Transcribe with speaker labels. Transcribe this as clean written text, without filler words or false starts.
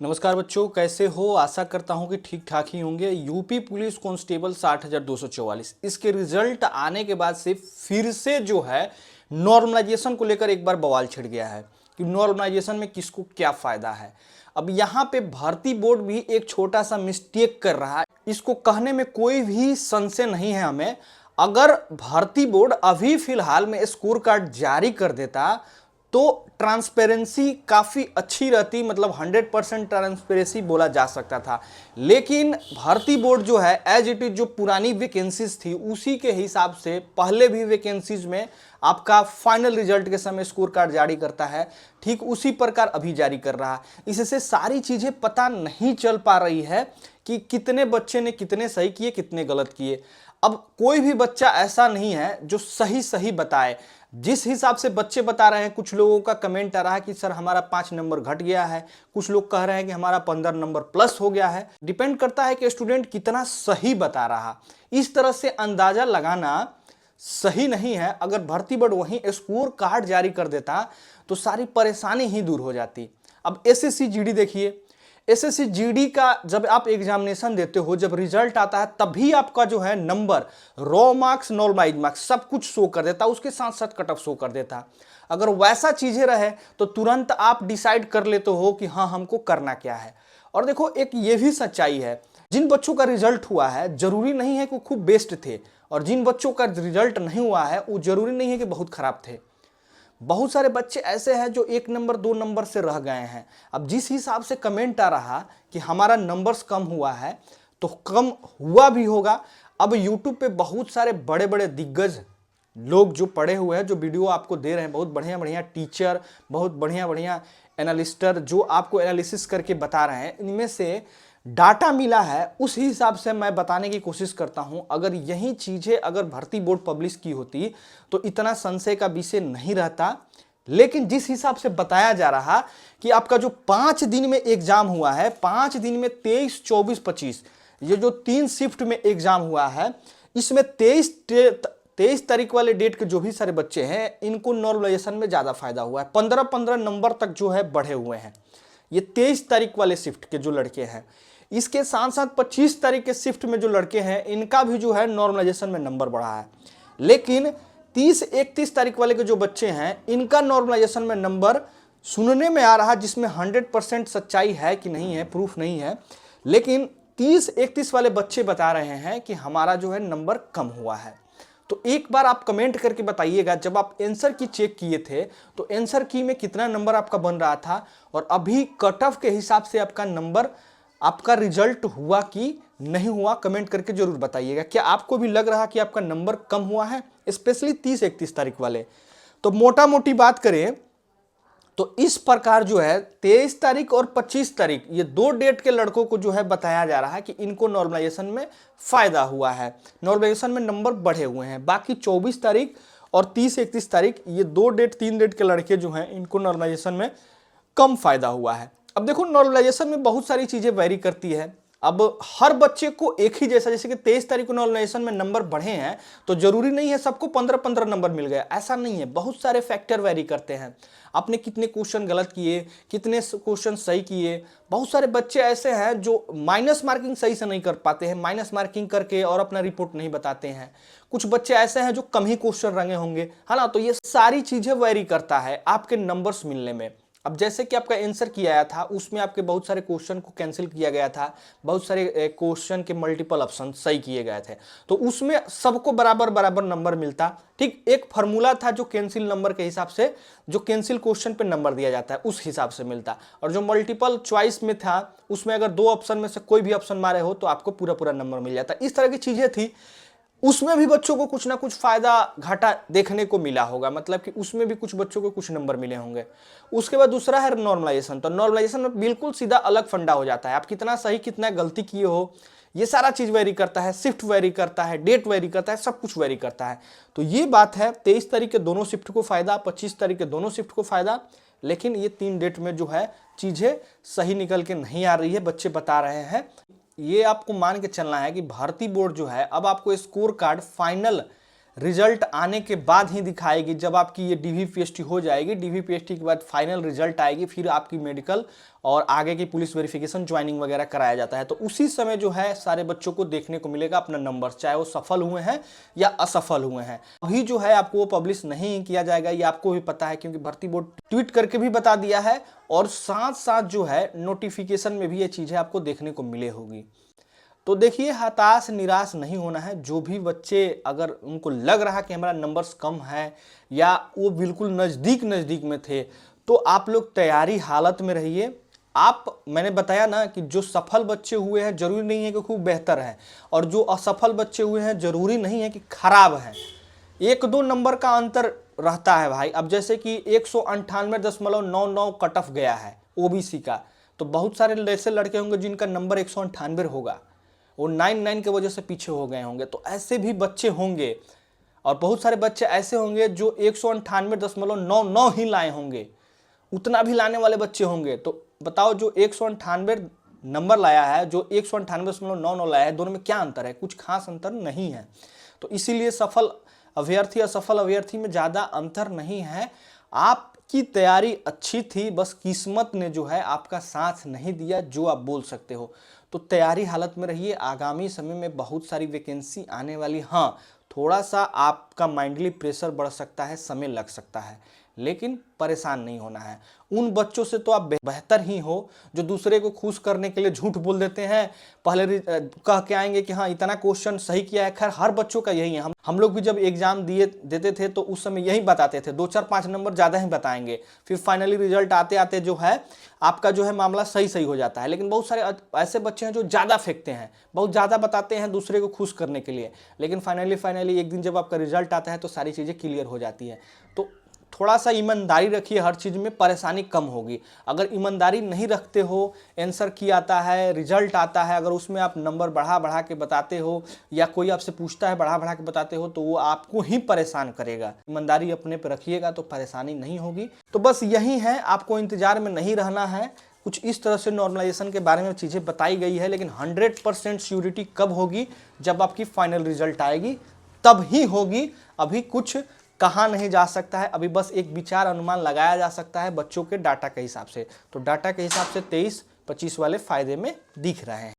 Speaker 1: नमस्कार बच्चों, कैसे हो? आशा करता हूं कि ठीक ठाक ही होंगे। यूपी पुलिस कांस्टेबल 60,244 इसके रिजल्ट आने के बाद से फिर से जो है नॉर्मलाइजेशन को लेकर एक बार बवाल छिड़ गया है कि नॉर्मलाइजेशन में किसको क्या फायदा है। अब यहाँ पे भर्ती बोर्ड भी एक छोटा सा मिस्टेक कर रहा है। इसको कहने में कोई भी संशय नहीं है हमें। अगर भर्ती बोर्ड अभी फिलहाल में स्कोर कार्ड जारी कर देता तो ट्रांसपेरेंसी काफ़ी अच्छी रहती, मतलब 100% ट्रांसपेरेंसी बोला जा सकता था। लेकिन भर्ती बोर्ड जो है एज इट इज जो पुरानी वैकेंसीज थी उसी के हिसाब से पहले भी वैकेंसीज में आपका फाइनल रिजल्ट के समय स्कोर कार्ड जारी करता है, ठीक उसी प्रकार अभी जारी कर रहा है। इससे सारी चीज़ें पता नहीं चल पा रही है कि कितने बच्चे ने कितने सही किए कितने गलत किए। अब कोई भी बच्चा ऐसा नहीं है जो सही सही बताए। जिस हिसाब से बच्चे बता रहे हैं, कुछ लोगों का कमेंट आ रहा है कि सर हमारा 5 नंबर घट गया है, कुछ लोग कह रहे हैं कि हमारा 15 नंबर प्लस हो गया है। डिपेंड करता है कि स्टूडेंट कितना सही बता रहा। इस तरह से अंदाजा लगाना सही नहीं है। अगर भर्ती बोर्ड वहीं स्कोर कार्ड जारी कर देता तो सारी परेशानी ही दूर हो जाती। अब एसएससी जीडी देखिए, एसएससी जीडी का जब आप एग्जामिनेशन देते हो, जब रिजल्ट आता है तभी आपका जो है number, raw marks, normalise marks सब कुछ शो कर देता, उसके साथ साथ कट ऑफ शो कर देता। अगर वैसा चीजें रहे तो तुरंत आप डिसाइड कर लेते हो कि हाँ हमको करना क्या है। और देखो एक ये भी सच्चाई है, जिन बच्चों का रिजल्ट हुआ है जरूरी नहीं है कि वो खूब बेस्ट थे, और जिन बच्चों का रिजल्ट नहीं हुआ है वो जरूरी नहीं है कि बहुत खराब थे। बहुत सारे बच्चे ऐसे हैं जो 1 नंबर 2 नंबर से रह गए हैं। अब जिस हिसाब से कमेंट आ रहा कि हमारा नंबर्स कम हुआ है तो कम हुआ भी होगा। अब यूट्यूब पे बहुत सारे बड़े बड़े दिग्गज लोग जो पढ़े हुए हैं, जो वीडियो आपको दे रहे हैं, बहुत बढ़िया बढ़िया टीचर, बहुत बढ़िया बढ़िया एनालिस्टर जो आपको एनालिसिस करके बता रहे हैं, इनमें से डाटा मिला है उस हिसाब से मैं बताने की कोशिश करता हूं। अगर यही चीजें अगर भर्ती बोर्ड पब्लिश की होती तो इतना संशय का विषय नहीं रहता। लेकिन जिस हिसाब से बताया जा रहा कि आपका जो 5 दिन में एग्जाम हुआ है, 5 दिन में 23, 24, 25, ये जो 3 शिफ्ट में एग्जाम हुआ है, इसमें 23 तारीख वाले डेट के जो भी सारे बच्चे हैं इनको नॉर्मलाइजेशन में ज्यादा फायदा हुआ है। 15-15 नंबर तक जो है बढ़े हुए हैं ये 23 तारीख वाले शिफ्ट के जो लड़के हैं। इसके साथ साथ 25 तारीख के शिफ्ट में जो लड़के हैं इनका भी जो है नॉर्मलाइजेशन में नंबर बढ़ा है। लेकिन 30-31 तारीख वाले के जो बच्चे हैं इनका नॉर्मलाइजेशन में नंबर सुनने में आ रहा, जिसमें 100% सच्चाई है कि नहीं है प्रूफ नहीं है, लेकिन 30-31 वाले बच्चे बता रहे हैं कि हमारा जो है नंबर कम हुआ है। तो एक बार आप कमेंट करके बताइएगा, जब आप आंसर की चेक किए थे तो आंसर की में कितना नंबर आपका बन रहा था, और अभी कट ऑफ के हिसाब से आपका नंबर, आपका रिजल्ट हुआ कि नहीं हुआ, कमेंट करके जरूर बताइएगा। क्या आपको भी लग रहा कि आपका नंबर कम हुआ है, स्पेशली 30-31 तारीख वाले? तो मोटा मोटी बात करें तो इस प्रकार जो है 23 तारीख और 25 तारीख ये 2 डेट के लड़कों को जो है बताया जा रहा है कि इनको नॉर्मलाइजेशन में फायदा हुआ है, नॉर्मलाइजेशन में नंबर बढ़े हुए हैं। बाकी 24 तारीख और 30-31 तारीख ये 2 डेट 3 डेट के लड़के जो हैं इनको नॉर्मलाइजेशन में कम फायदा हुआ है। अब देखो नॉर्मलाइजेशन में बहुत सारी चीजें वेरी करती है। अब हर बच्चे को एक ही जैसा, जैसे कि 23 तारीख को नॉर्मलाइजेशन में नंबर बढ़े हैं तो जरूरी नहीं है सबको 15-15 नंबर मिल गया, ऐसा नहीं है। बहुत सारे फैक्टर वेरी करते हैं। आपने कितने क्वेश्चन गलत किए, कितने क्वेश्चन सही किए। बहुत सारे बच्चे ऐसे हैं जो माइनस मार्किंग सही से नहीं कर पाते हैं, माइनस मार्किंग करके और अपना रिपोर्ट नहीं बताते हैं। कुछ बच्चे ऐसे हैं जो कम ही क्वेश्चन रंगे होंगे, है ना। तो ये सारी चीजें वेरी करता है आपके नंबर्स मिलने में। अब जैसे कि आपका आंसर किया आया था उसमें आपके बहुत सारे क्वेश्चन को कैंसिल किया गया था, बहुत सारे क्वेश्चन के मल्टीपल ऑप्शन सही किए गए थे, तो उसमें सबको बराबर बराबर नंबर मिलता। ठीक एक फार्मूला था जो कैंसिल नंबर के हिसाब से, जो कैंसिल क्वेश्चन पे नंबर दिया जाता है उस हिसाब से मिलता। और जो मल्टीपल चॉइस में था उसमें अगर 2 ऑप्शन में से कोई भी ऑप्शन मारे हो तो आपको पूरा पूरा नंबर मिल जाता। इस तरह की चीजें थी। उसमें भी बच्चों को कुछ ना कुछ फायदा घाटा देखने को मिला होगा, मतलब कि उसमें भी कुछ बच्चों को कुछ नंबर मिले होंगे। उसके बाद दूसरा है नॉर्मलाइजेशन। तो नॉर्मलाइजेशन में बिल्कुल सीधा अलग फंडा हो जाता है, आप कितना सही कितना गलती किए हो ये सारा चीज वेरी करता है, शिफ्ट वेरी करता है, डेट वेरी करता है, सब कुछ वेरी करता है। तो ये बात है, 23 तारीख के दोनों शिफ्ट को फायदा, 25 तारीख के दोनों शिफ्ट को फायदा। लेकिन ये 3 डेट में जो है चीजें सही निकल के नहीं आ रही है, बच्चे बता रहे हैं। ये आपको मान के चलना है कि भारतीय बोर्ड जो है अब आपको स्कोर कार्ड फाइनल रिजल्ट आने के बाद ही दिखाएगी। जब आपकी ये डीवीपीएसटी हो जाएगी, डीवीपीएसटी के बाद फाइनल रिजल्ट आएगी, फिर आपकी मेडिकल और आगे की पुलिस वेरिफिकेशन, ज्वाइनिंग वगैरह कराया जाता है। तो उसी समय जो है सारे बच्चों को देखने को मिलेगा अपना नंबर, चाहे वो सफल हुए हैं या असफल हुए हैं। अभी जो है आपको वो पब्लिश नहीं किया जाएगा, ये आपको भी पता है, क्योंकि भर्ती बोर्ड ट्वीट करके भी बता दिया है और साथ साथ जो है नोटिफिकेशन में भी ये चीजें आपको देखने को मिले होगी। तो देखिए, हताश निराश नहीं होना है। जो भी बच्चे अगर उनको लग रहा कि हमारा नंबर्स कम है या वो बिल्कुल नज़दीक में थे, तो आप लोग तैयारी हालत में रहिए। मैंने बताया ना कि जो सफल बच्चे हुए हैं जरूरी नहीं है कि खूब बेहतर है, और जो असफल बच्चे हुए हैं जरूरी नहीं है कि खराब है। 1-2 नंबर का अंतर रहता है भाई। अब जैसे कि 198.99 कट ऑफ गया है ओबीसी का, तो बहुत सारे ऐसे लड़के होंगे जिनका नंबर 198 होगा, वो 99 की वजह से पीछे हो गए होंगे। तो ऐसे भी बच्चे होंगे, और बहुत सारे बच्चे ऐसे होंगे जो 198.99 ही लाए होंगे, उतना भी लाने वाले बच्चे होंगे। तो बताओ, जो 198 नंबर लाया है, जो 198.99 लाया है, दोनों में क्या अंतर है? कुछ खास अंतर नहीं है। तो इसीलिए सफल अभ्यर्थी असफल अभ्यर्थी में ज़्यादा अंतर नहीं है। आपकी तैयारी अच्छी थी, बस किस्मत ने जो है आपका साथ नहीं दिया, जो आप बोल सकते हो। तो तैयारी हालत में रहिए। आगामी समय में बहुत सारी वैकेंसी आने वाली। हाँ, थोड़ा सा आपका माइंडली प्रेशर बढ़ सकता है, समय लग सकता है, लेकिन परेशान नहीं होना है। उन बच्चों से तो आप बेहतर ही हो जो दूसरे को खुश करने के लिए झूठ बोल देते हैं, पहले कह के आएंगे कि हाँ इतना क्वेश्चन सही किया है। खैर, हर बच्चों का यही है। हम लोग भी जब एग्जाम देते थे तो उस समय यही बताते थे, 2-4-5 नंबर ज़्यादा ही बताएंगे, फिर फाइनली रिजल्ट आते आते जो है आपका जो है मामला सही हो जाता है। लेकिन बहुत सारे ऐसे बच्चे हैं जो ज़्यादा फेंकते हैं, बहुत ज़्यादा बताते हैं दूसरे को खुश करने के लिए, लेकिन फाइनली एक दिन जब आपका रिजल्ट आता है तो सारी चीज़ें क्लियर हो जाती है। तो थोड़ा सा ईमानदारी रखिए, हर चीज़ में परेशानी कम होगी। अगर ईमानदारी नहीं रखते हो, आंसर की आता है, रिजल्ट आता है, अगर उसमें आप नंबर बढ़ा के बताते हो या कोई आपसे पूछता है बढ़ा के बताते हो, तो वो आपको ही परेशान करेगा। ईमानदारी अपने पे रखिएगा तो परेशानी नहीं होगी। तो बस यही है, आपको इंतजार में नहीं रहना है। कुछ इस तरह से नॉर्मलाइजेशन के बारे में चीज़ें बताई गई है, लेकिन 100% श्योरिटी कब होगी? जब आपकी फाइनल रिजल्ट आएगी तब ही होगी। अभी कुछ कहा नहीं जा सकता है, अभी बस एक विचार अनुमान लगाया जा सकता है बच्चों के डाटा के हिसाब से। तो डाटा के हिसाब से 23-25 वाले फायदे में दिख रहे हैं।